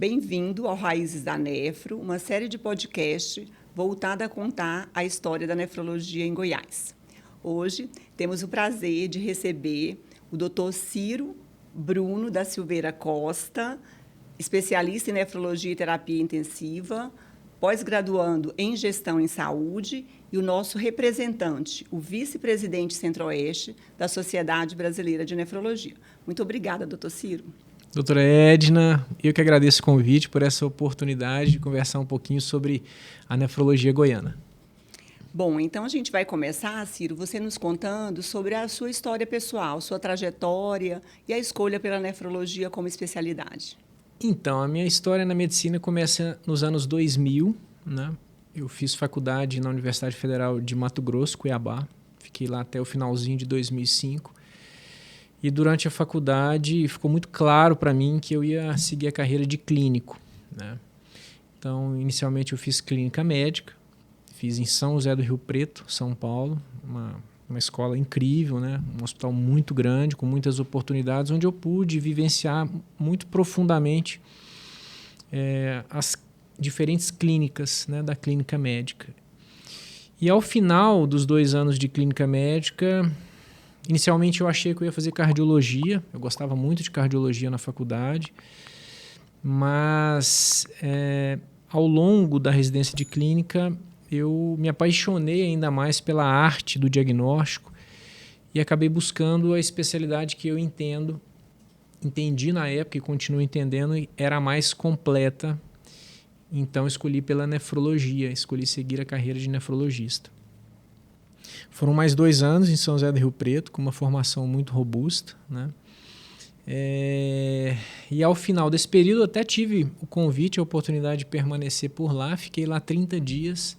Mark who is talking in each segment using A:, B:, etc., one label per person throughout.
A: Bem-vindo ao Raízes da Nefro, uma série de podcast voltada a contar a história da nefrologia em Goiás. Hoje temos o prazer de receber o Dr. Ciro Bruno da Silveira Costa, especialista em nefrologia e terapia intensiva, pós-graduando em gestão em saúde, e o nosso representante, o vice-presidente Centro-Oeste da Sociedade Brasileira de Nefrologia. Muito obrigada, doutor Ciro.
B: Doutora Edna, eu que agradeço o convite por essa oportunidade de conversar um pouquinho sobre a nefrologia goiana.
A: Bom, então a gente vai começar, Ciro, você nos contando sobre a sua história pessoal, sua trajetória e a escolha pela nefrologia como especialidade.
B: Então, a minha história na medicina começa nos anos 2000, né? Eu fiz faculdade na Universidade Federal de Mato Grosso, Cuiabá. Fiquei lá até o finalzinho de 2005. E durante a faculdade ficou muito claro para mim que eu ia seguir a carreira de clínico, né? Então, inicialmente eu fiz clínica médica, fiz em São José do Rio Preto, São Paulo, uma escola incrível, né? Um hospital muito grande, com muitas oportunidades, onde eu pude vivenciar muito profundamente as diferentes clínicas, né, da clínica médica. E ao final dos 2 anos de clínica médica, inicialmente eu achei que eu ia fazer cardiologia, eu gostava muito de cardiologia na faculdade, mas ao longo da residência de clínica eu me apaixonei ainda mais pela arte do diagnóstico e acabei buscando a especialidade que eu entendi na época e continuo entendendo, era a mais completa. Então escolhi pela nefrologia, escolhi seguir a carreira de nefrologista. Foram mais 2 anos em São José do Rio Preto, com uma formação muito robusta, né? E ao final desse período até tive o convite, a oportunidade de permanecer por lá, fiquei lá 30 dias,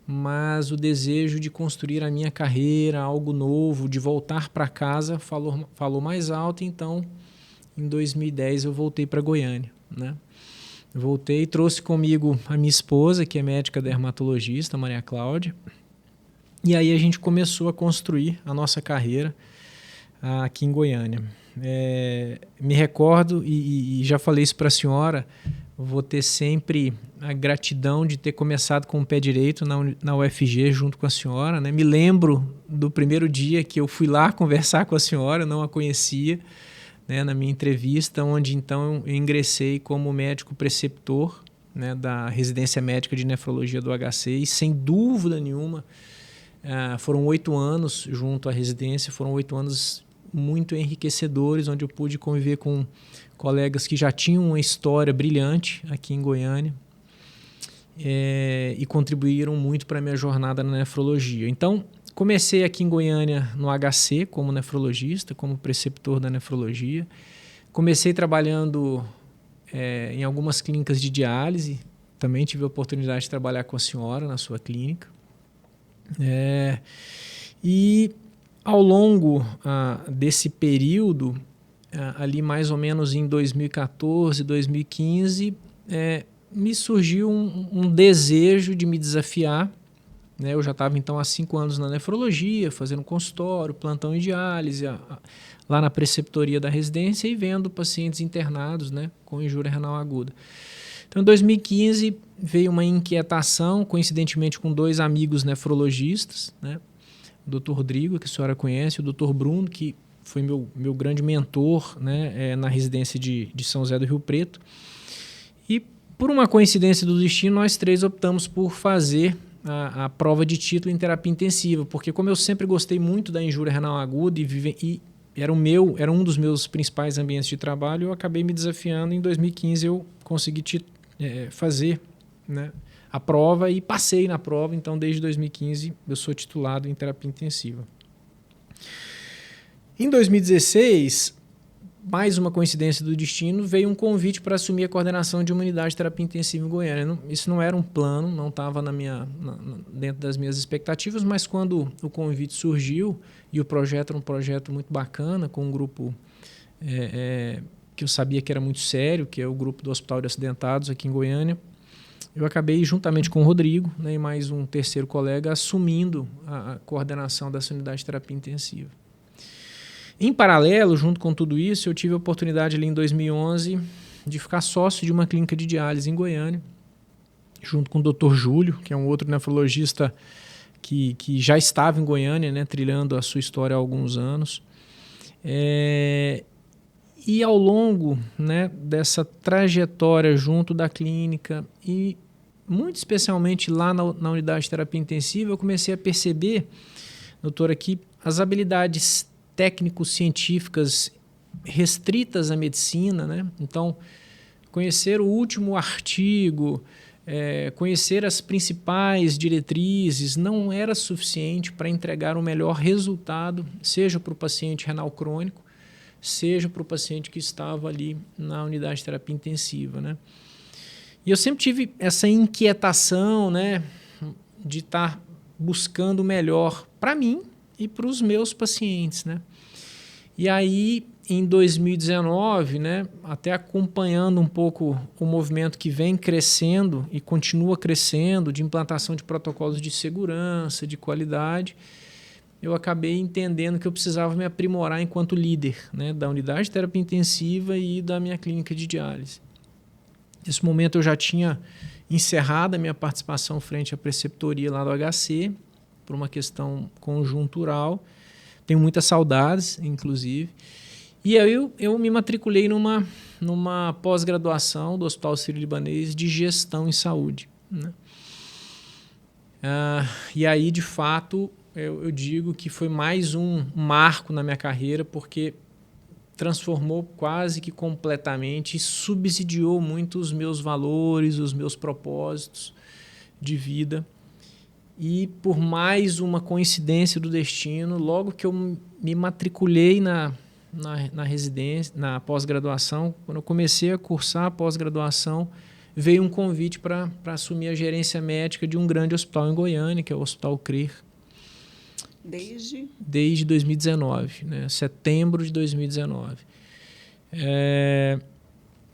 B: mas o desejo de construir a minha carreira, algo novo, de voltar para casa, falou mais alto. Então em 2010 eu voltei para Goiânia, né? Voltei e trouxe comigo a minha esposa, que é médica dermatologista, Maria Cláudia. E aí a gente começou a construir a nossa carreira aqui em Goiânia. Me recordo, e já falei isso para a senhora, vou ter sempre a gratidão de ter começado com o pé direito na UFG junto com a senhora, né? Me lembro do primeiro dia que eu fui lá conversar com a senhora, não a conhecia, né, na minha entrevista, onde então eu ingressei como médico preceptor, né, da residência médica de nefrologia do HC, e sem dúvida nenhuma foram 8 anos junto à residência, foram 8 anos muito enriquecedores, onde eu pude conviver com colegas que já tinham uma história brilhante aqui em Goiânia e contribuíram muito para a minha jornada na nefrologia. Então, comecei aqui em Goiânia no HC como nefrologista, como preceptor da nefrologia. Comecei trabalhando em algumas clínicas de diálise. Também tive a oportunidade de trabalhar com a senhora na sua clínica. E ao longo desse período, ali mais ou menos em 2014, 2015, me surgiu um desejo de me desafiar. Eu já estava então há 5 anos na nefrologia, fazendo consultório, plantão e diálise, lá na preceptoria da residência e vendo pacientes internados, né, com injúria renal aguda. Então, em 2015, veio uma inquietação, coincidentemente com 2 amigos nefrologistas, né, o Dr. Rodrigo, que a senhora conhece, e o Dr. Bruno, que foi meu grande mentor, né, na residência de São José do Rio Preto. E, por uma coincidência do destino, nós 3 optamos por fazer a prova de título em terapia intensiva, porque como eu sempre gostei muito da injúria renal aguda e era um dos meus principais ambientes de trabalho, eu acabei me desafiando. Em 2015 eu consegui fazer, né, a prova e passei na prova. Então desde 2015 eu sou titulado em terapia intensiva. Em 2016, mais uma coincidência do destino, veio um convite para assumir a coordenação de uma unidade de terapia intensiva em Goiânia. Isso não era um plano, não estava dentro das minhas expectativas, mas quando o convite surgiu, e o projeto era um projeto muito bacana, com um grupo que eu sabia que era muito sério, que é o grupo do Hospital de Acidentados aqui em Goiânia, eu acabei, juntamente com o Rodrigo, né, e mais um terceiro colega, assumindo a coordenação dessa unidade de terapia intensiva. Em paralelo, junto com tudo isso, eu tive a oportunidade ali em 2011 de ficar sócio de uma clínica de diálise em Goiânia, junto com o Dr. Júlio, que é um outro nefrologista que já estava em Goiânia, né, trilhando a sua história há alguns anos. E ao longo, né, dessa trajetória junto da clínica e muito especialmente lá na unidade de terapia intensiva, eu comecei a perceber, doutora, que as habilidades técnico-científicas restritas à medicina, né? Então, conhecer o último artigo, conhecer as principais diretrizes não era suficiente para entregar o melhor resultado, seja para o paciente renal crônico, seja para o paciente que estava ali na unidade de terapia intensiva, né? E eu sempre tive essa inquietação, né, de estar buscando o melhor para mim e para os meus pacientes, né? E aí, em 2019, né, até acompanhando um pouco o movimento que vem crescendo e continua crescendo de implantação de protocolos de segurança, de qualidade, eu acabei entendendo que eu precisava me aprimorar enquanto líder, né, da unidade de terapia intensiva e da minha clínica de diálise. Nesse momento eu já tinha encerrado a minha participação frente à preceptoria lá do HC, por uma questão conjuntural. Tenho muitas saudades, inclusive. E aí eu me matriculei numa pós-graduação do Hospital Sírio-Libanês de Gestão em Saúde, né? E aí, de fato, eu digo que foi mais um marco na minha carreira, porque transformou quase que completamente e subsidiou muito os meus valores, os meus propósitos de vida. E por mais uma coincidência do destino, logo que eu me matriculei na residência, na pós-graduação, quando eu comecei a cursar a pós-graduação, veio um convite para assumir a gerência médica de um grande hospital em Goiânia, que é o Hospital CRIR. Desde 2019, né? Setembro de 2019.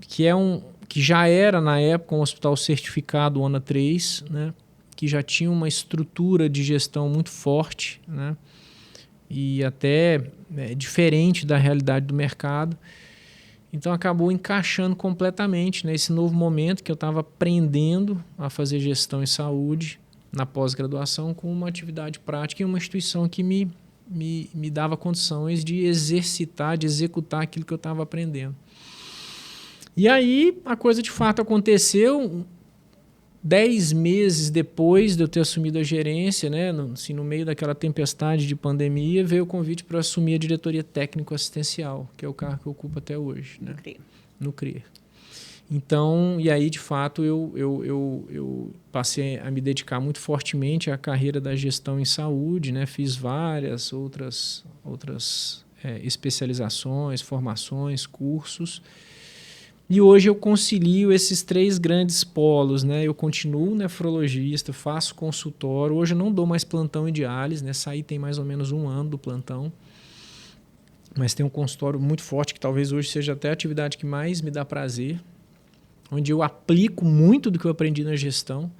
B: Que já era, na época, um hospital certificado ONA 3, né? Que já tinha uma estrutura de gestão muito forte, né? E até diferente da realidade do mercado. Então, acabou encaixando completamente nesse novo momento que eu estava aprendendo a fazer gestão em saúde na pós-graduação com uma atividade prática em uma instituição que me dava condições de exercitar, de executar aquilo que eu estava aprendendo. E aí a coisa de fato aconteceu 10 meses depois de eu ter assumido a gerência, né, no meio daquela tempestade de pandemia, veio o convite para assumir a diretoria técnico-assistencial, que é o cargo que eu ocupo até hoje, né, no CRIR. Então, e aí, de fato, eu passei a me dedicar muito fortemente à carreira da gestão em saúde, né? Fiz várias outras especializações, formações, cursos. E hoje eu concilio esses 3 grandes polos, né? Eu continuo nefrologista, faço consultório. Hoje eu não dou mais plantão em diálise, né? Saí tem mais ou menos 1 ano do plantão. Mas tem um consultório muito forte, que talvez hoje seja até a atividade que mais me dá prazer, onde eu aplico muito do que eu aprendi na gestão.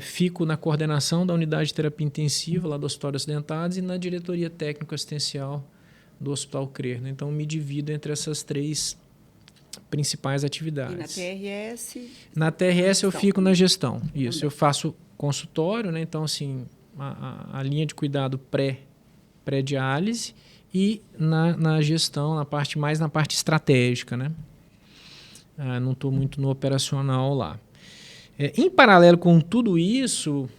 B: Fico na coordenação da unidade de terapia intensiva lá do Hospital dos Acidentados e na diretoria técnico-assistencial do Hospital CRIR, né? Então, me divido entre essas 3 principais atividades.
A: E na TRS?
B: Na TRS eu fico na gestão. Isso, também. Eu faço consultório, né? Então, assim, a linha de cuidado pré-diálise e na gestão, na parte estratégica, né? Não estou muito no operacional lá. Em paralelo com tudo isso,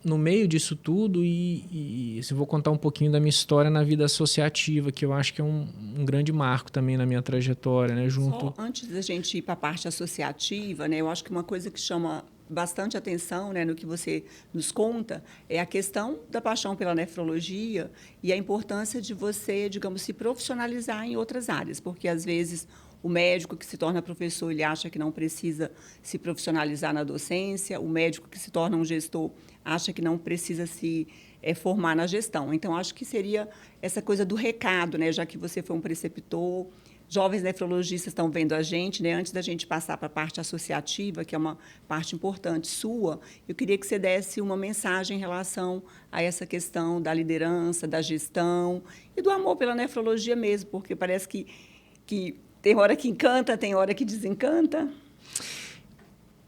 B: no meio disso tudo, e vou contar um pouquinho da minha história na vida associativa, que eu acho que é um grande marco também na minha trajetória, né?
A: Só antes da gente ir para a parte associativa, né, eu acho que uma coisa que chama bastante atenção, né, no que você nos conta é a questão da paixão pela nefrologia e a importância de você, digamos, se profissionalizar em outras áreas, porque às vezes o médico que se torna professor, ele acha que não precisa se profissionalizar na docência, o médico que se torna um gestor acha que não precisa se formar na gestão. Então, acho que seria essa coisa do recado, né, já que você foi um preceptor. Jovens nefrologistas estão vendo a gente, né? Antes da gente passar para a parte associativa, que é uma parte importante sua, eu queria que você desse uma mensagem em relação a essa questão da liderança, da gestão e do amor pela nefrologia mesmo, porque parece que Tem hora que encanta, tem hora que desencanta?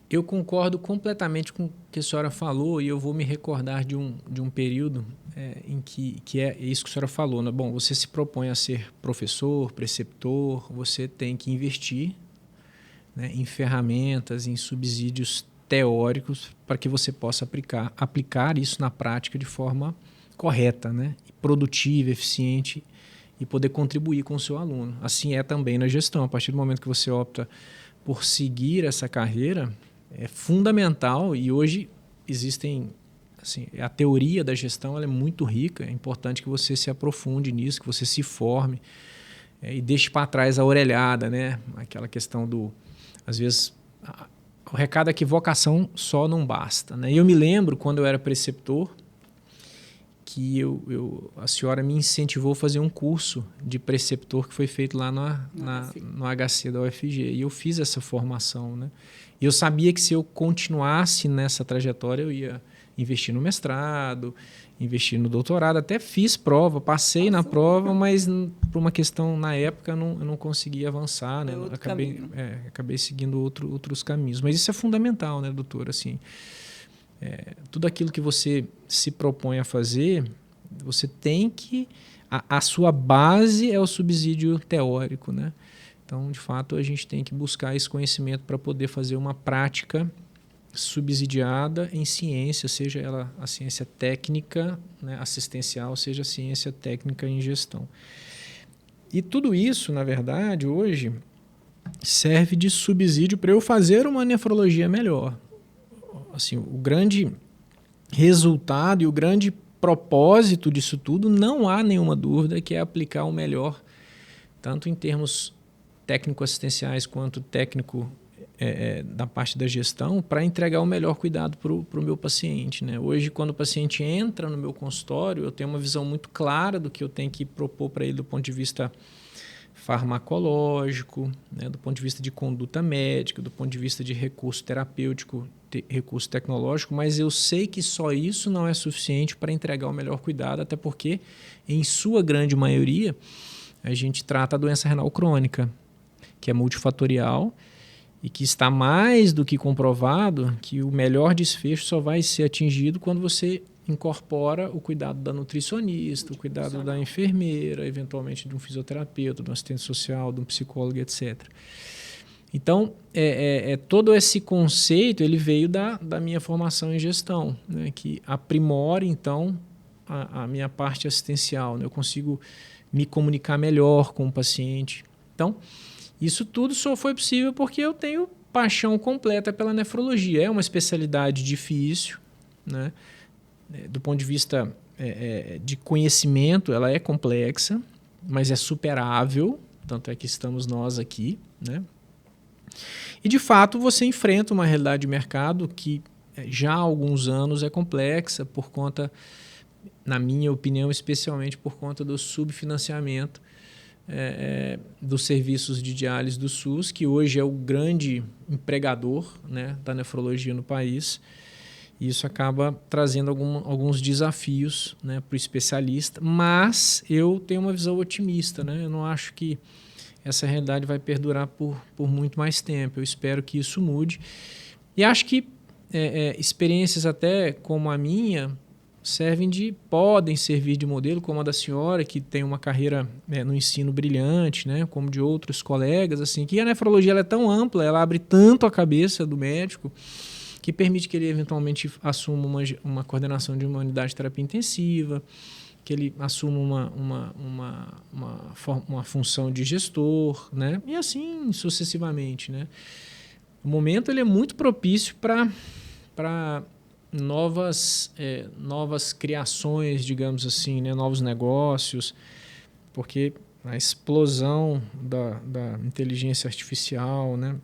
B: Eu concordo completamente com o que a senhora falou e eu vou me recordar de um período em que é isso que a senhora falou, né? Bom, você se propõe a ser professor, preceptor, você tem que investir, né, em ferramentas, em subsídios teóricos para que você possa aplicar isso na prática de forma correta, né, produtiva, eficiente e poder contribuir com o seu aluno. Assim é também na gestão. A partir do momento que você opta por seguir essa carreira, é fundamental e hoje existem, assim, a teoria da gestão ela é muito rica, é importante que você se aprofunde nisso, que você se forme e deixe para trás a orelhada, né? Aquela questão do, às vezes, o recado é que vocação só não basta, né? E eu me lembro quando eu era preceptor que a senhora me incentivou a fazer um curso de preceptor que foi feito lá no HC da UFG. E eu fiz essa formação, né? E eu sabia que se eu continuasse nessa trajetória, eu ia investir no mestrado, investir no doutorado. Até fiz prova, passei na prova, mas por uma questão, na época, eu não conseguia avançar, né? Acabei seguindo outros caminhos. Mas isso é fundamental, né, doutora? Assim, tudo aquilo que você se propõe a fazer, você tem que... A sua base é o subsídio teórico, né? Então, de fato, a gente tem que buscar esse conhecimento para poder fazer uma prática subsidiada em ciência, seja ela a ciência técnica, né, assistencial, seja a ciência técnica em gestão. E tudo isso, na verdade, hoje, serve de subsídio para eu fazer uma nefrologia melhor. Assim, o grande resultado e o grande propósito disso tudo, não há nenhuma dúvida, que é aplicar o melhor, tanto em termos técnico-assistenciais quanto técnico da parte da gestão, para entregar o melhor cuidado para o meu paciente, né? Hoje, quando o paciente entra no meu consultório, eu tenho uma visão muito clara do que eu tenho que propor para ele do ponto de vista farmacológico, né? Do ponto de vista de conduta médica, do ponto de vista de recurso terapêutico, recurso tecnológico, mas eu sei que só isso não é suficiente para entregar o melhor cuidado, até porque, em sua grande maioria, a gente trata a doença renal crônica, que é multifatorial e que está mais do que comprovado que o melhor desfecho só vai ser atingido quando você incorpora o cuidado da nutricionista, o cuidado da enfermeira, eventualmente de um fisioterapeuta, de um assistente social, de um psicólogo, etc. Então, todo esse conceito ele veio da minha formação em gestão, né, que aprimora, então, a minha parte assistencial, né? Eu consigo me comunicar melhor com o paciente. Então, isso tudo só foi possível porque eu tenho paixão completa pela nefrologia. É uma especialidade difícil, né? Do ponto de vista de conhecimento, ela é complexa, mas é superável, tanto é que estamos nós aqui, né? E, de fato, você enfrenta uma realidade de mercado que já há alguns anos é complexa por conta, na minha opinião, especialmente por conta do subfinanciamento dos serviços de diálise do SUS, que hoje é o grande empregador, né, da nefrologia no país. E isso acaba trazendo alguns desafios, né, para o especialista, mas eu tenho uma visão otimista, né? Eu não acho que essa realidade vai perdurar por muito mais tempo. Eu espero que isso mude. E acho que experiências até como a minha podem servir de modelo, como a da senhora, que tem uma carreira no ensino brilhante, né, como de outros colegas, assim, que a nefrologia ela é tão ampla, ela abre tanto a cabeça do médico, que permite que ele eventualmente assuma uma coordenação de uma unidade de terapia intensiva, que ele assuma uma função de gestor, né, e assim sucessivamente, né. O momento ele é muito propício para novas criações, digamos assim, né? Novos negócios, porque a explosão da inteligência artificial, né?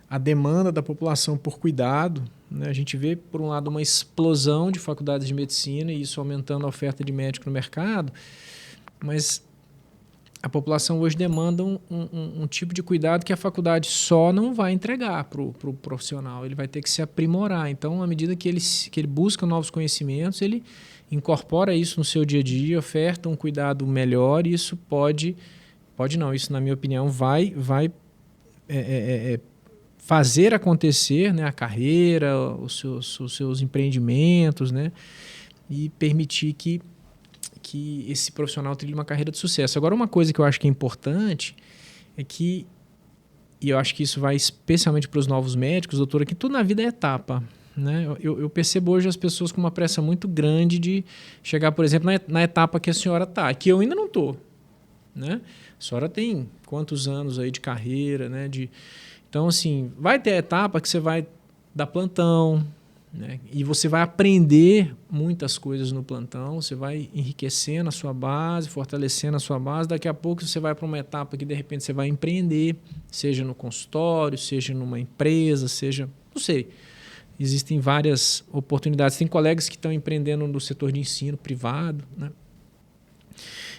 B: A demanda da população por cuidado, né? A gente vê, por um lado, uma explosão de faculdades de medicina e isso aumentando a oferta de médico no mercado, mas a população hoje demanda um tipo de cuidado que a faculdade só não vai entregar para o profissional. Ele vai ter que se aprimorar. Então, à medida que ele busca novos conhecimentos, ele incorpora isso no seu dia a dia, oferta um cuidado melhor e isso pode Pode não, isso na minha opinião vai fazer acontecer, né, a carreira, os seus empreendimentos, né, e permitir que esse profissional trilhe uma carreira de sucesso. Agora, uma coisa que eu acho que é importante é que, e eu acho que isso vai especialmente para os novos médicos, doutora, que tudo na vida é etapa. Né? Eu percebo hoje as pessoas com uma pressa muito grande de chegar, por exemplo, na etapa que a senhora está, que eu ainda não estou. Né? A senhora tem quantos anos aí de carreira, né? Então, assim, vai ter a etapa que você vai dar plantão, né? E você vai aprender muitas coisas no plantão, você vai enriquecendo a sua base, fortalecendo a sua base. Daqui a pouco você vai para uma etapa que, de repente, você vai empreender, seja no consultório, seja numa empresa, seja... Não sei. Existem várias oportunidades. Tem colegas que estão empreendendo no setor de ensino privado, né?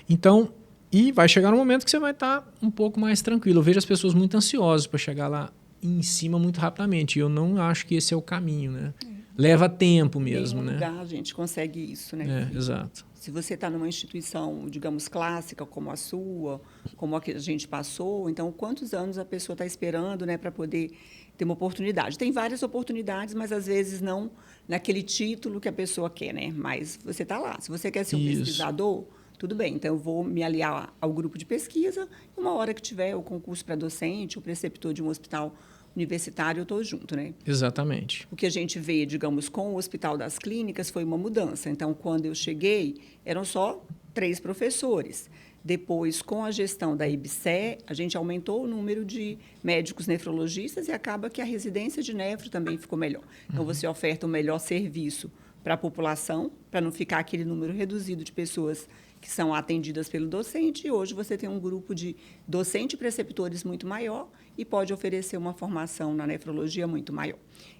B: Então... E vai chegar um momento que você vai estar um pouco mais tranquilo. Eu vejo as pessoas muito ansiosas para chegar lá em cima muito rapidamente. E eu não acho que esse é o caminho, né? Leva tempo mesmo, né?
A: Lugar a gente consegue isso, né?
B: Exato.
A: Se você está numa instituição, digamos, clássica, como a sua, como a que a gente passou, então, quantos anos a pessoa está esperando, né, para poder ter uma oportunidade? Tem várias oportunidades, mas, às vezes, não naquele título que a pessoa quer, né? Mas você está lá. Se você quer ser um pesquisador... Tudo bem, então eu vou me aliar ao grupo de pesquisa e uma hora que tiver o concurso para docente, o preceptor de um hospital universitário, eu estou junto, né?
B: Exatamente.
A: O que a gente vê, digamos, com o Hospital das Clínicas foi uma mudança. Então, quando eu cheguei, eram só 3 professores. Depois, com a gestão da IBSE, a gente aumentou o número de médicos nefrologistas e acaba que a residência de nefro também ficou melhor. Então, você oferta o melhor serviço para a população, para não ficar aquele número reduzido de pessoas que são atendidas pelo docente, e hoje você tem um grupo de docente e preceptores muito maior e pode oferecer uma formação na nefrologia muito maior.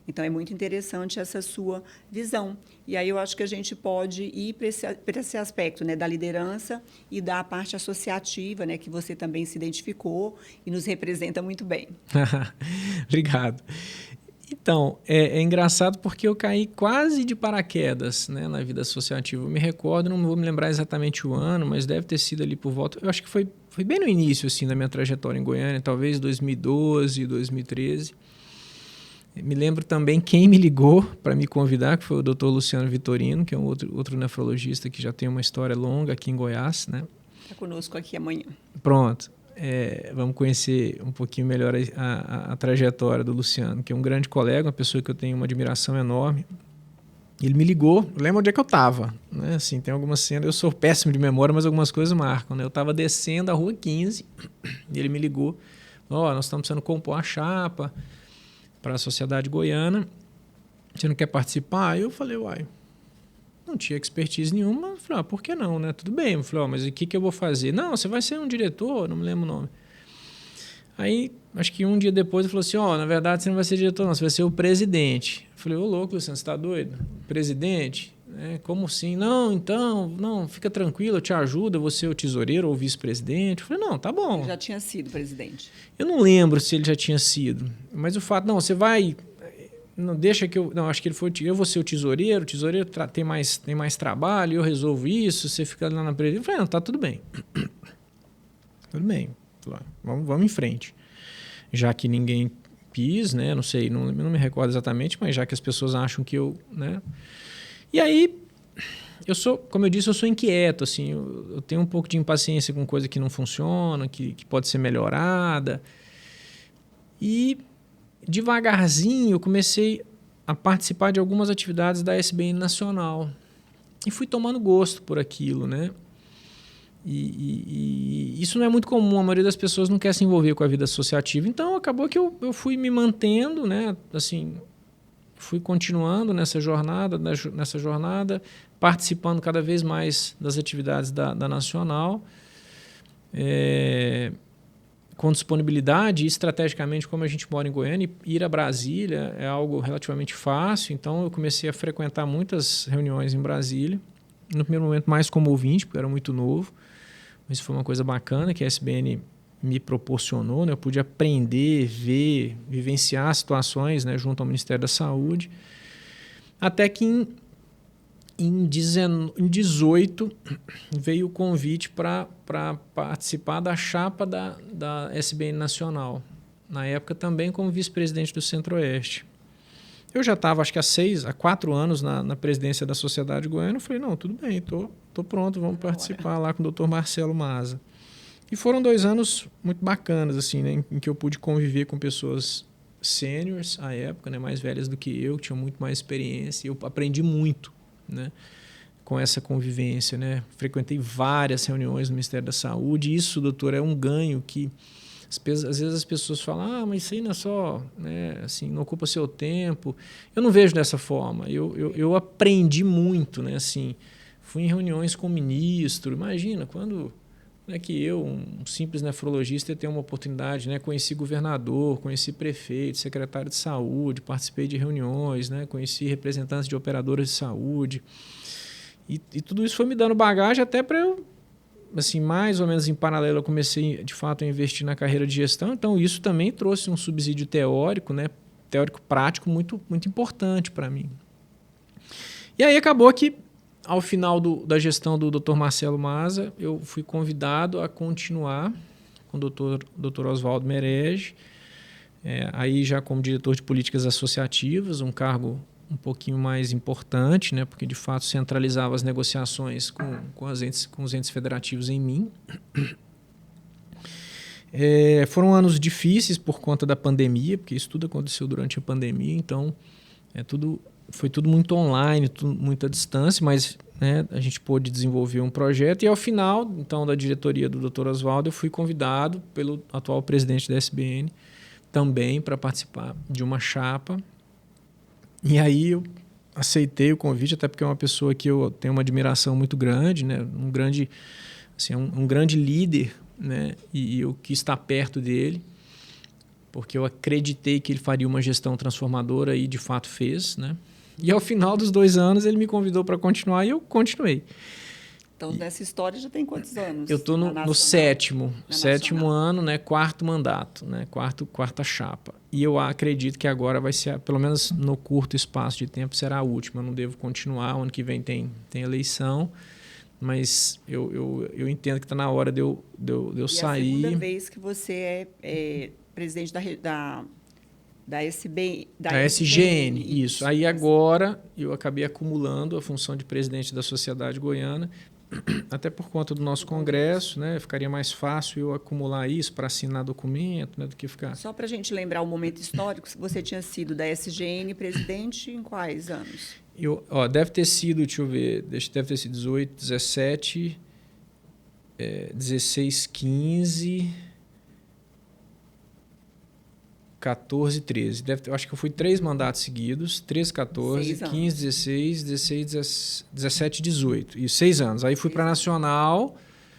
A: Então, é muito interessante essa sua visão. E aí eu acho que a gente pode ir para esse aspecto, né, da liderança e da parte associativa, né, que você também se identificou e nos representa muito bem.
B: Obrigado. Então, é engraçado porque eu caí quase de paraquedas, né, na vida associativa. Eu me recordo, não vou me lembrar exatamente o ano, mas deve ter sido ali por volta... Eu acho que foi bem no início assim, da minha trajetória em Goiânia, talvez 2012, 2013. Me lembro também quem me ligou para me convidar, que foi o Dr. Luciano Vitorino, que é um outro nefrologista que já tem uma história longa aqui em Goiás. Né?
A: Está conosco aqui amanhã.
B: Pronto. Vamos conhecer um pouquinho melhor a trajetória do Luciano, que é um grande colega, uma pessoa que eu tenho uma admiração enorme. Ele me ligou, eu lembro onde é que eu estava. Né? Assim, tem algumas cenas, eu sou péssimo de memória, mas algumas coisas marcam. Né? Eu estava descendo a Rua 15 e ele me ligou. Nós estamos precisando compor a chapa para a Sociedade Goiana. Você não quer participar? Aí eu falei, não tinha expertise nenhuma. Eu falei, por que não, né? Tudo bem. Eu falei, mas o que eu vou fazer? Não, você vai ser um diretor, não me lembro o nome. Aí, acho que um dia depois, ele falou assim, na verdade você não vai ser diretor não, você vai ser o presidente. Eu falei, louco, Luciano, você está doido? Presidente? Como assim? Não, fica tranquilo, eu te ajudo, eu vou ser o tesoureiro ou o vice-presidente. Eu falei, não, tá bom.
A: Ele já tinha sido presidente.
B: Eu não lembro se ele já tinha sido, mas o fato, você vai... Não, deixa que eu... Não, acho que ele foi... Eu vou ser o tesoureiro tem mais trabalho, eu resolvo isso, você fica lá na presidência. Eu falei, não, tá tudo bem. Tudo bem. Vamos em frente. Já que ninguém quis, né? Não sei, não me recordo exatamente, mas já que as pessoas acham que eu... Né? E aí, como eu disse, eu sou inquieto, assim, eu tenho um pouco de impaciência com coisa que não funciona, que pode ser melhorada. E... devagarzinho eu comecei a participar de algumas atividades da SBN Nacional e fui tomando gosto por aquilo, né? E isso não é muito comum, a maioria das pessoas não quer se envolver com a vida associativa, então acabou que eu fui me mantendo, né? Assim, fui continuando nessa jornada, participando cada vez mais das atividades da Nacional, com disponibilidade e estrategicamente, como a gente mora em Goiânia, ir a Brasília é algo relativamente fácil, então eu comecei a frequentar muitas reuniões em Brasília, no primeiro momento mais como ouvinte, porque eu era muito novo, mas foi uma coisa bacana que a SBN me proporcionou, né? Eu pude aprender, ver, vivenciar situações, né, junto ao Ministério da Saúde, até que Em 18 veio o convite para participar da chapa da SBN Nacional. Na época também como vice-presidente do Centro-Oeste. Eu já estava, acho que há 4 anos na presidência da Sociedade Goiana. Eu falei, não, tudo bem, tô pronto, vamos participar lá com o Dr. Marcelo Maza. E foram 2 anos muito bacanas, assim, né, em que eu pude conviver com pessoas sêniores à época, né, mais velhas do que eu, que tinham muito mais experiência. E eu aprendi muito, né, com essa convivência, né? Frequentei várias reuniões no Ministério da Saúde. E isso, doutor, é um ganho que às vezes as pessoas falam, mas isso aí não é só, né, assim, não ocupa seu tempo. Eu não vejo dessa forma. Eu aprendi muito, né, assim, fui em reuniões com o ministro. Imagina, quando é que eu, um simples nefrologista, ia ter uma oportunidade, né, conheci governador, conheci prefeito, secretário de saúde, participei de reuniões, né, conheci representantes de operadoras de saúde. E tudo isso foi me dando bagagem até para eu, assim, mais ou menos em paralelo, eu comecei, de fato, a investir na carreira de gestão. Então, isso também trouxe um subsídio teórico, né, teórico-prático muito, muito importante para mim. E aí acabou que, ao final da gestão do Dr. Marcelo Maza, eu fui convidado a continuar com o Dr. Oswaldo Merege, aí já como diretor de políticas associativas, um cargo um pouquinho mais importante, né, porque de fato centralizava as negociações com os entes federativos em mim. Foram anos difíceis por conta da pandemia, porque isso tudo aconteceu durante a pandemia, então foi tudo muito online, muita distância, mas, né, a gente pôde desenvolver um projeto. E ao final, então, da diretoria do Dr. Oswaldo, eu fui convidado pelo atual presidente da SBN também para participar de uma chapa. E aí eu aceitei o convite, até porque é uma pessoa que eu tenho uma admiração muito grande, né? Um grande líder, né? E eu quis estar perto dele, porque eu acreditei que ele faria uma gestão transformadora e de fato fez, né? E ao final dos 2 anos ele me convidou para continuar e eu continuei.
A: Então, nessa história já tem quantos anos?
B: Eu estou no sétimo ano, né, 4º mandato, né, quarta chapa. E eu acredito que agora vai ser, pelo menos no curto espaço de tempo, será a última. Eu não devo continuar, o ano que vem tem eleição, mas eu entendo que está na hora de eu sair.
A: É a segunda vez que você é presidente da
B: SGN, isso. Aí agora eu acabei acumulando a função de presidente da Sociedade Goiana, até por conta do nosso congresso, né? Ficaria mais fácil eu acumular isso para assinar documento, né, do que ficar...
A: Só para a gente lembrar o momento histórico, você tinha sido da SGN presidente em quais anos?
B: Deve ter sido, deixa eu ver, deve ter sido 18, 17, 16, 15... 14, 13. Eu acho que eu fui 3 mandatos seguidos. 13, 14, 15, 16, 16, 17, 18. E 6 anos. Aí fui para a Nacional.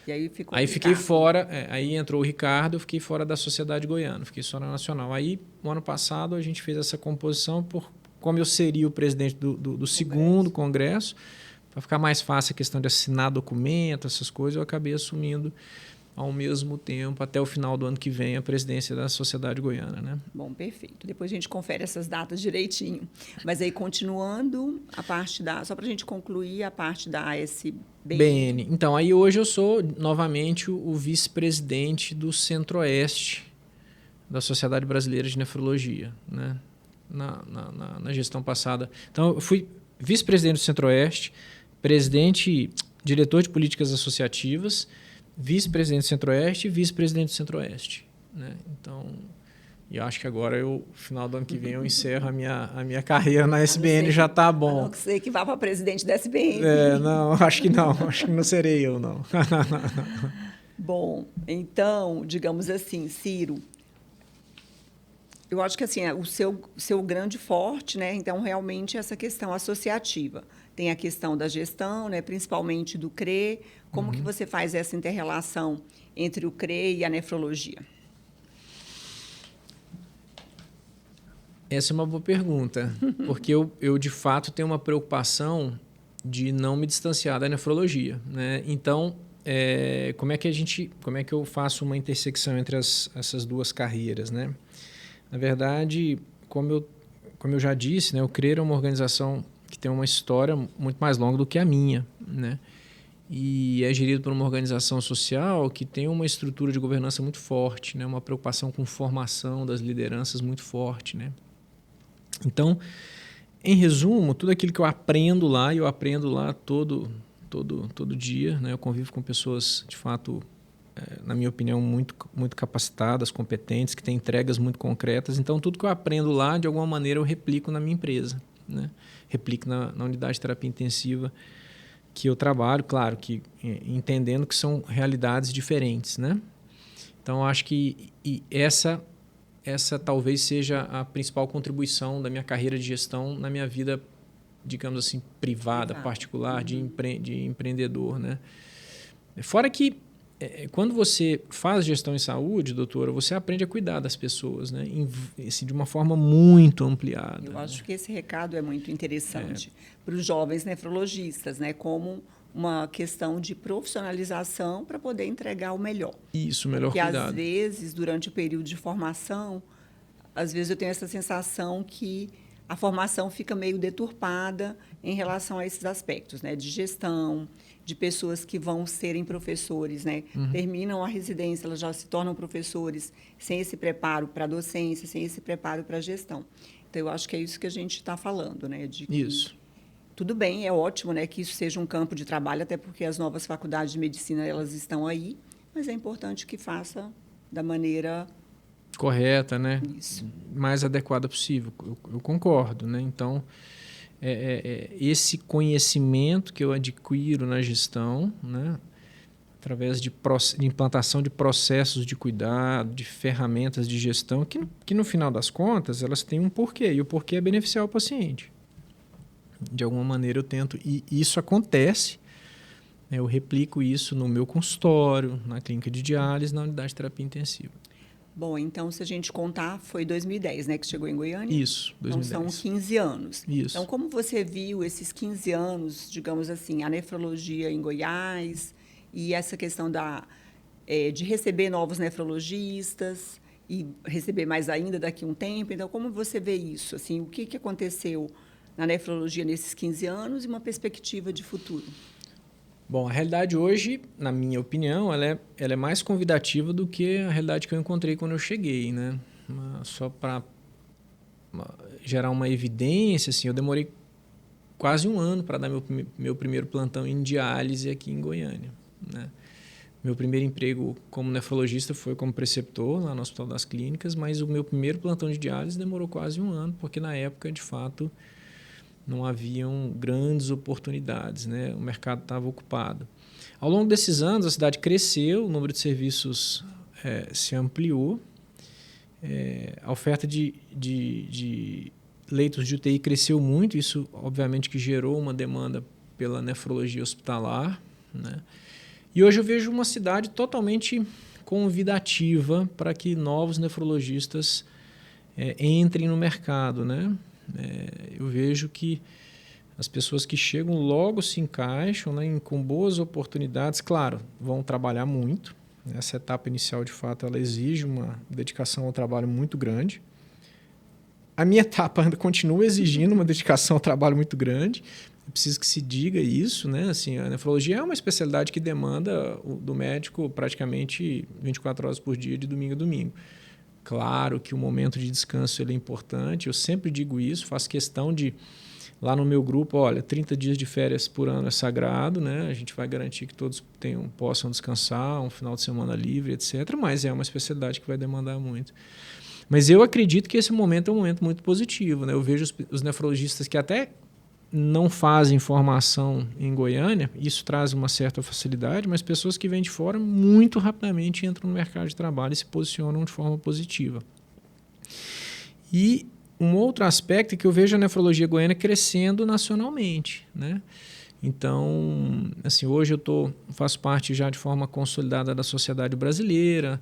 A: E aí
B: fiquei fora. Aí entrou o Ricardo, eu fiquei fora da Sociedade Goiana. Fiquei só na Nacional. Aí, no ano passado, a gente fez essa composição como eu seria o presidente do segundo congresso. Para ficar mais fácil a questão de assinar documento, essas coisas, eu acabei assumindo ao mesmo tempo, até o final do ano que vem, a presidência da Sociedade Goiana, né?
A: Bom, perfeito. Depois a gente confere essas datas direitinho. Mas aí, continuando a parte só para a gente concluir a parte da ASBN.
B: Então, aí hoje eu sou novamente o vice-presidente do Centro-Oeste da Sociedade Brasileira de Nefrologia, né? Na gestão passada. Então, eu fui vice-presidente do Centro-Oeste, diretor de políticas associativas, vice-presidente do Centro-Oeste e vice-presidente do Centro-Oeste, né? Então, eu acho que agora, no final do ano que vem, eu encerro a minha carreira na SBN, já está bom.
A: A não ser que vá para presidente da SBN.
B: Não, acho que não. Acho que não serei eu, não.
A: Bom, então, digamos assim, Ciro, eu acho que assim, o seu grande forte, né? Então, realmente, essa questão associativa. Tem a questão da gestão, né, principalmente do CRE. Como que você faz essa inter-relação entre o CRE e a nefrologia?
B: Essa é uma boa pergunta, porque eu de fato tenho uma preocupação de não me distanciar da nefrologia, né? Então, como é que eu faço uma intersecção entre essas duas carreiras, né? Na verdade, como eu já disse, né, o CRE é uma organização que tem uma história muito mais longa do que a minha, né? E é gerido por uma organização social que tem uma estrutura de governança muito forte, né? Uma preocupação com formação das lideranças muito forte, né? Então, em resumo, tudo aquilo que eu aprendo lá, e eu aprendo lá todo dia, né? Eu convivo com pessoas, de fato, na minha opinião, muito capacitadas, competentes, que têm entregas muito concretas. Então, tudo que eu aprendo lá, de alguma maneira, eu replico na minha empresa, né? Replico na unidade de terapia intensiva que eu trabalho, claro, que entendendo que são realidades diferentes, né? Então, eu acho que essa talvez seja a principal contribuição da minha carreira de gestão na minha vida, digamos assim, privada, particular, de empreendedor, né? Fora que, quando você faz gestão em saúde, doutora, você aprende a cuidar das pessoas, né? Assim, de uma forma muito ampliada.
A: Eu acho que esse recado é muito interessante para os jovens nefrologistas, né? Como uma questão de profissionalização para poder entregar o melhor.
B: Isso, o melhor
A: Porque,
B: cuidado.
A: às vezes, durante o período de formação, às vezes eu tenho essa sensação que a formação fica meio deturpada em relação a esses aspectos, né? De gestão, de pessoas que vão serem professores, né? Terminam a residência, elas já se tornam professores sem esse preparo para a docência, sem esse preparo para a gestão. Então, eu acho que é isso que a gente está falando, né? De que
B: Isso.
A: tudo bem, é ótimo, né, que isso seja um campo de trabalho, até porque as novas faculdades de medicina elas estão aí, mas é importante que faça da maneira
B: correta, né?
A: Isso.
B: Mais adequada possível. Eu concordo, né? Então, esse conhecimento que eu adquiro na gestão, né? Através de implantação de processos de cuidado, de ferramentas de gestão, que no final das contas elas têm um porquê, e o porquê é beneficiar o paciente. De alguma maneira eu tento, e isso acontece, né? Eu replico isso no meu consultório, na clínica de diálise, na unidade de terapia intensiva.
A: Bom, então, se a gente contar, foi 2010, né, que chegou em Goiânia?
B: Isso, 2010.
A: Então, são 15 anos.
B: Isso.
A: Então, como você viu esses 15 anos, digamos assim, a nefrologia em Goiás e essa questão de receber novos nefrologistas e receber mais ainda daqui a um tempo? Então, como você vê isso? Assim, o que aconteceu na nefrologia nesses 15 anos e uma perspectiva de futuro?
B: Bom, a realidade hoje, na minha opinião, ela é mais convidativa do que a realidade que eu encontrei quando eu cheguei, né? Só para gerar uma evidência, assim, eu demorei quase um ano para dar meu primeiro plantão em diálise aqui em Goiânia, né? Meu primeiro emprego como nefrologista foi como preceptor lá no Hospital das Clínicas, mas o meu primeiro plantão de diálise demorou quase um ano, porque na época, de fato, não haviam grandes oportunidades, né? O mercado estava ocupado. Ao longo desses anos, a cidade cresceu, o número de serviços se ampliou, a oferta de leitos de UTI cresceu muito, isso obviamente que gerou uma demanda pela nefrologia hospitalar, né? E hoje eu vejo uma cidade totalmente convidativa para que novos nefrologistas entrem no mercado, né? Eu vejo que as pessoas que chegam logo se encaixam, né, com boas oportunidades. Claro, vão trabalhar muito. Essa etapa inicial, de fato, ela exige uma dedicação ao trabalho muito grande. A minha etapa ainda continua exigindo uma dedicação ao trabalho muito grande. É preciso que se diga isso, né? Assim, a nefrologia é uma especialidade que demanda do médico praticamente 24 horas por dia, de domingo a domingo. Claro que o momento de descanso ele é importante, eu sempre digo isso, faço questão de, lá no meu grupo, olha, 30 dias de férias por ano é sagrado, né? A gente vai garantir que todos possam descansar, um final de semana livre, etc. Mas é uma especialidade que vai demandar muito. Mas eu acredito que esse momento é um momento muito positivo, né? Eu vejo os nefrologistas que até não fazem formação em Goiânia, isso traz uma certa facilidade, mas pessoas que vêm de fora muito rapidamente entram no mercado de trabalho e se posicionam de forma positiva. E um outro aspecto é que eu vejo a nefrologia goiana crescendo nacionalmente, né? Então, assim, hoje eu faço parte já de forma consolidada da Sociedade Brasileira,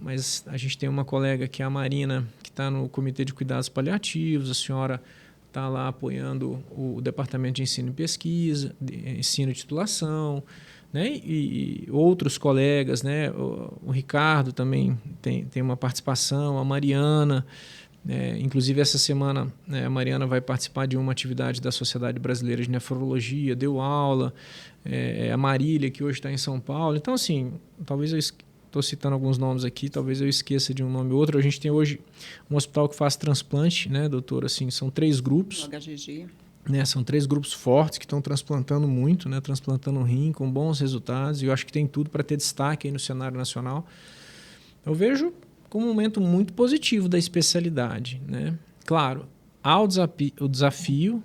B: mas a gente tem uma colega que é a Marina, que está no Comitê de Cuidados Paliativos, a senhora está lá apoiando o Departamento de Ensino e Pesquisa, Ensino e Titulação, né? E outros colegas, né? O Ricardo também tem uma participação, a Mariana, Inclusive, essa semana, a Mariana vai participar de uma atividade da Sociedade Brasileira de Nefrologia, deu aula, a Marília, que hoje está em São Paulo. Então, assim, talvez eu estou citando alguns nomes aqui, talvez eu esqueça de um nome ou outro. A gente tem hoje um hospital que faz transplante, né, doutor? Assim, são 3 grupos.
A: O HGG.
B: São 3 grupos fortes que estão transplantando muito, né, transplantando rim com bons resultados. E eu acho que tem tudo para ter destaque aí no cenário nacional. Eu vejo como um momento muito positivo da especialidade, né? Claro, há o desafio,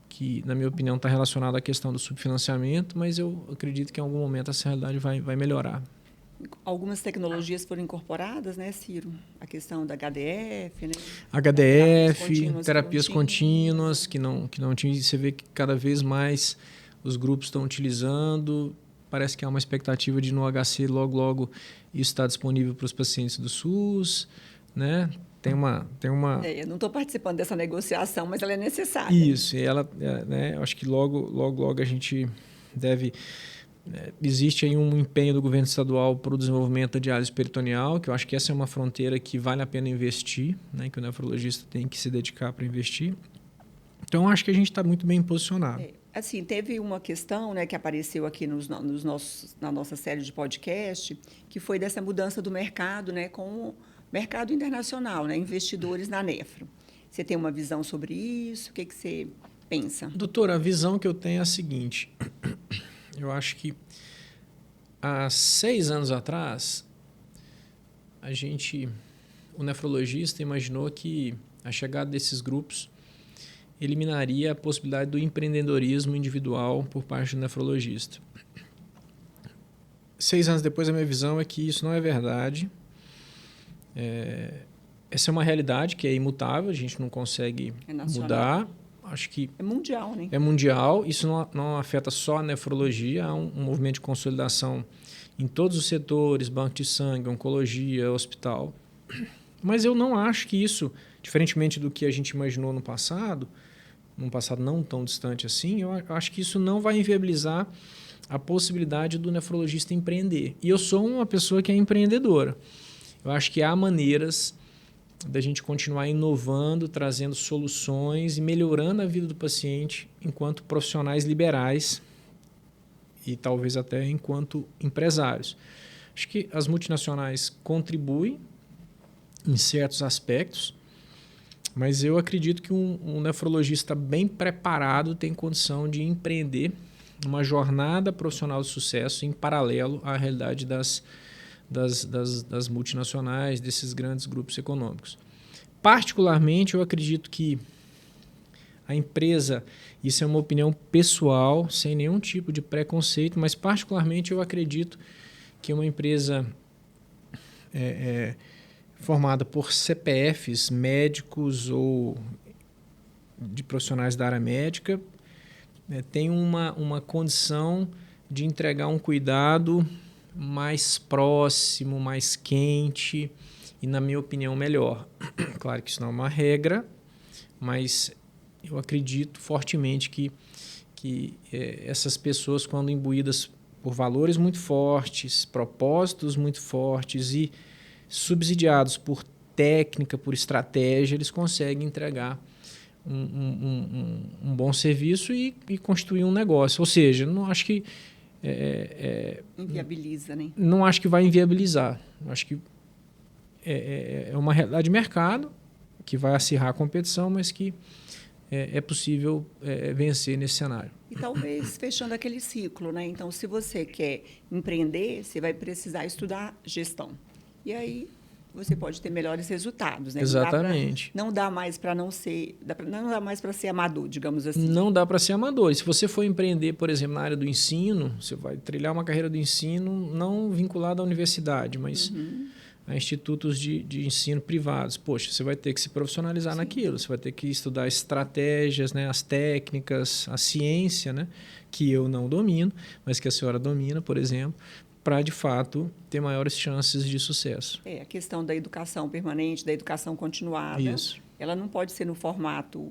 B: que, na minha opinião, está relacionado à questão do subfinanciamento, mas eu acredito que em algum momento essa realidade vai melhorar.
A: Algumas tecnologias foram incorporadas, né, Ciro? A questão da HDF, né?
B: Terapias contínuas, que não tinha. Você vê que cada vez mais os grupos estão utilizando. Parece que há uma expectativa de no HC logo isso está disponível para os pacientes do SUS, né? Tem uma...
A: eu não estou participando dessa negociação, mas ela é necessária.
B: Isso, e ela, né? Eu acho que logo a gente deve... existe aí um empenho do governo estadual para o desenvolvimento da diálise peritoneal, que eu acho que essa é uma fronteira que vale a pena investir, né? Que o nefrologista tem que se dedicar para investir. Então, eu acho que a gente está muito bem posicionado.
A: Assim, teve uma questão, né, que apareceu aqui na nossa série de podcast, que foi dessa mudança do mercado, né, com o mercado internacional, né, investidores na nefro. Você tem uma visão sobre isso? O que você pensa?
B: Doutora, a visão que eu tenho é a seguinte. Eu acho que há 6 anos atrás, o nefrologista imaginou que a chegada desses grupos eliminaria a possibilidade do empreendedorismo individual por parte do nefrologista. 6 anos depois, a minha visão é que isso não é verdade. Essa é uma realidade que é imutável, a gente não consegue mudar. Acho que
A: é mundial, né?
B: É mundial. Isso não afeta só a nefrologia, há um movimento de consolidação em todos os setores, banco de sangue, oncologia, hospital. Mas eu não acho que isso, diferentemente do que a gente imaginou no passado, num passado não tão distante assim, eu acho que isso não vai inviabilizar a possibilidade do nefrologista empreender. E eu sou uma pessoa que é empreendedora. Eu acho que há maneiras da gente continuar inovando, trazendo soluções e melhorando a vida do paciente enquanto profissionais liberais e talvez até enquanto empresários. Acho que as multinacionais contribuem em certos aspectos, mas eu acredito que um nefrologista bem preparado tem condição de empreender uma jornada profissional de sucesso em paralelo à realidade das multinacionais, desses grandes grupos econômicos. Particularmente, eu acredito que a empresa, isso é uma opinião pessoal, sem nenhum tipo de preconceito, mas particularmente eu acredito que uma empresa formada por CPFs, médicos ou de profissionais da área médica, tem uma condição de entregar um cuidado mais próximo, mais quente e, na minha opinião, melhor. Claro que isso não é uma regra, mas eu acredito fortemente que essas pessoas, quando imbuídas por valores muito fortes, propósitos muito fortes e subsidiados por técnica, por estratégia, eles conseguem entregar um bom serviço e constituir um negócio. Ou seja, não acho que...
A: inviabiliza, né?
B: Não acho que vai inviabilizar. Acho que é uma realidade de mercado que vai acirrar a competição, mas que é possível vencer nesse cenário.
A: E talvez fechando aquele ciclo, né? Então, se você quer empreender, você vai precisar estudar gestão. E aí você pode ter melhores resultados, né?
B: Exatamente.
A: Não dá mais para ser amador, digamos assim.
B: Não dá para ser amador. E se você for empreender, por exemplo, na área do ensino, você vai trilhar uma carreira do ensino não vinculada à universidade, mas a institutos de ensino privados. Poxa, você vai ter que se profissionalizar naquilo, você vai ter que estudar estratégias, né, as técnicas, a ciência, né, que eu não domino, mas que a senhora domina, por exemplo, para, de fato, ter maiores chances de sucesso.
A: A questão da educação permanente, da educação continuada,
B: isso.
A: Ela não pode ser no formato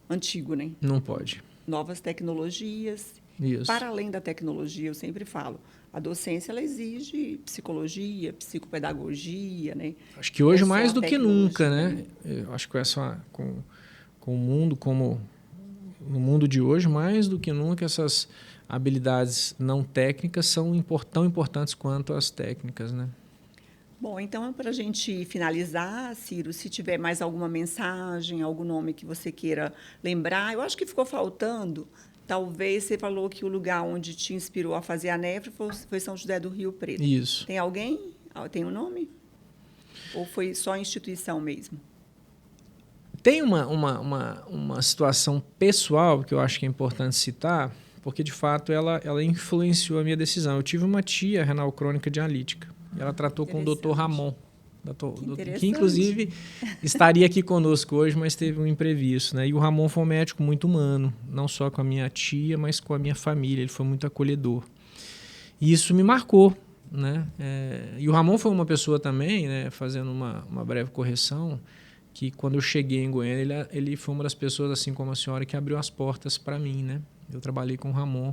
A: antigo, né?
B: Não pode.
A: Novas tecnologias.
B: Isso.
A: Para além da tecnologia, eu sempre falo, a docência ela exige psicologia, psicopedagogia, né?
B: Acho que hoje
A: Essa
B: mais do que nunca,
A: tecnologia,
B: né? Eu acho que com o mundo como no mundo de hoje, mais do que nunca, essas habilidades não técnicas são tão importantes quanto as técnicas, né?
A: Bom, então, para a gente finalizar, Ciro, se tiver mais alguma mensagem, algum nome que você queira lembrar, eu acho que ficou faltando. Talvez você falou que o lugar onde te inspirou a fazer a nefro foi São José do Rio Preto.
B: Isso.
A: Tem alguém? Tem um nome? Ou foi só a instituição mesmo?
B: Tem uma situação pessoal que eu acho que é importante citar, porque, de fato, ela influenciou a minha decisão. Eu tive uma tia renal crônica dialítica. Ela tratou com o Dr. Ramon, que inclusive estaria aqui conosco hoje, mas teve um imprevisto, né? E o Ramon foi um médico muito humano, não só com a minha tia, mas com a minha família. Ele foi muito acolhedor. E isso me marcou, né? E o Ramon foi uma pessoa também, né, fazendo uma breve correção, que quando eu cheguei em Goiânia, ele foi uma das pessoas, assim como a senhora, que abriu as portas para mim, né? Eu trabalhei com o Ramon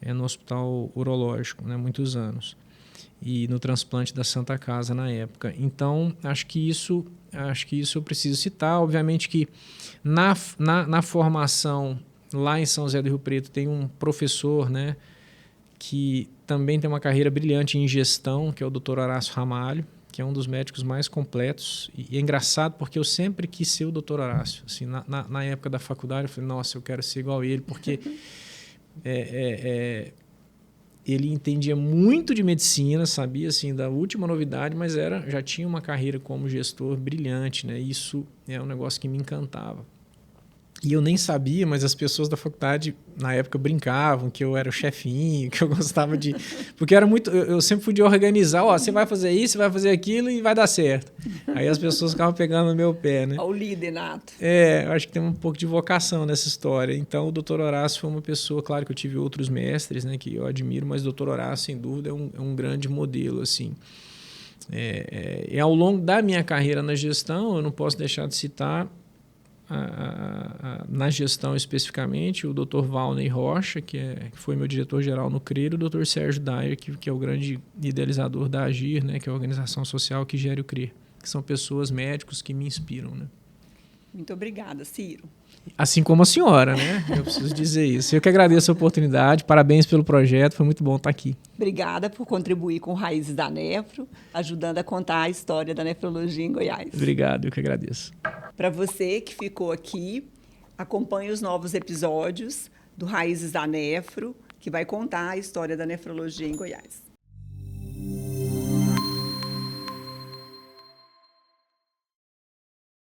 B: no hospital urológico, né, muitos anos. E no transplante da Santa Casa na época. Então, acho que isso eu preciso citar. Obviamente que na formação lá em São José do Rio Preto tem um professor, né, que também tem uma carreira brilhante em gestão, que é o Dr. Horácio Ramalho, que é um dos médicos mais completos. E é engraçado porque eu sempre quis ser o Dr. Horácio. Assim, na época da faculdade eu falei, nossa, eu quero ser igual a ele, porque ele entendia muito de medicina, sabia assim da última novidade, mas já tinha uma carreira como gestor brilhante, né? Isso é um negócio que me encantava. E eu nem sabia, mas as pessoas da faculdade na época brincavam que eu era o chefinho, que eu gostava de... Porque eu sempre fui de organizar, você vai fazer isso, você vai fazer aquilo e vai dar certo. Aí as pessoas ficavam pegando no meu pé, né?
A: O líder nato.
B: Eu acho que tem um pouco de vocação nessa história. Então o Dr. Horácio foi uma pessoa, claro que eu tive outros mestres, né, que eu admiro, mas o Dr. Horácio, sem dúvida, é um grande modelo, assim. E ao longo da minha carreira na gestão, eu não posso deixar de citar na gestão especificamente, o Dr. Valney Rocha, que foi meu diretor-geral no CRER, e o Dr. Sérgio Dyer, que é o grande idealizador da AGIR, né, que é a organização social que gera o CRER, que são pessoas, médicos que me inspiram, né?
A: Muito obrigada, Ciro.
B: Assim como a senhora, né? Eu preciso dizer isso. Eu que agradeço a oportunidade, parabéns pelo projeto, foi muito bom estar aqui.
A: Obrigada por contribuir com Raízes da Nefro, ajudando a contar a história da nefrologia em Goiás.
B: Obrigado, eu que agradeço.
A: Para você que ficou aqui, acompanhe os novos episódios do Raízes da Nefro, que vai contar a história da nefrologia em Goiás.